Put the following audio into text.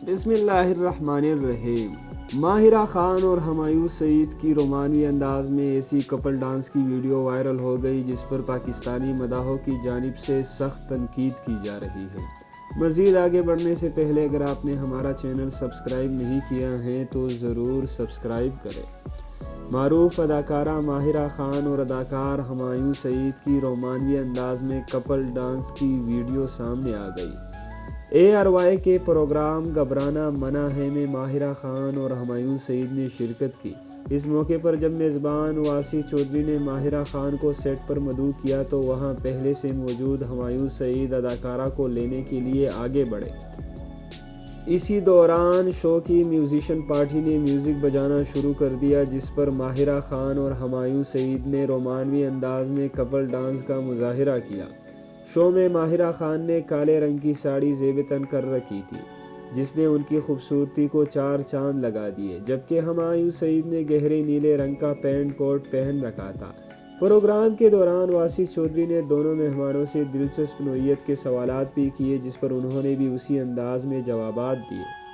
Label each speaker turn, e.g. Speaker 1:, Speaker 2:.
Speaker 1: بسم اللہ الرحمن الرحیم۔ ماہرہ خان اور ہمایوں سعید کی رومانوی انداز میں ایسی کپل ڈانس کی ویڈیو وائرل ہو گئی جس پر پاکستانی مداحوں کی جانب سے سخت تنقید کی جا رہی ہے۔ مزید آگے بڑھنے سے پہلے اگر آپ نے ہمارا چینل سبسکرائب نہیں کیا ہے تو ضرور سبسکرائب کریں۔ معروف اداکارہ ماہرہ خان اور اداکار ہمایوں سعید کی رومانوی انداز میں کپل ڈانس کی ویڈیو سامنے آ گئی۔ ARY کے پروگرام گھبرانا منع ہے میں ماہرہ خان اور ہمایوں سعید نے شرکت کی۔ اس موقع پر جب میزبان واسی چودھری نے ماہرہ خان کو سیٹ پر مدعو کیا تو وہاں پہلے سے موجود ہمایوں سعید اداکارہ کو لینے کے لیے آگے بڑھے۔ اسی دوران شو کی میوزیشین پارٹی نے میوزک بجانا شروع کر دیا جس پر ماہرہ خان اور ہمایوں سعید نے رومانوی انداز میں کپل ڈانس کا مظاہرہ کیا۔ شو میں ماہرہ خان نے کالے رنگ کی ساڑی زیب تن کر رکھی تھی جس نے ان کی خوبصورتی کو چار چاند لگا دیے، جبکہ ہمایوں سعید نے گہرے نیلے رنگ کا پینٹ کوٹ پہن رکھا تھا۔ پروگرام کے دوران واسی چودھری نے دونوں مہمانوں سے دلچسپ نوعیت کے سوالات بھی کیے جس پر انہوں نے بھی اسی انداز میں جوابات دیے۔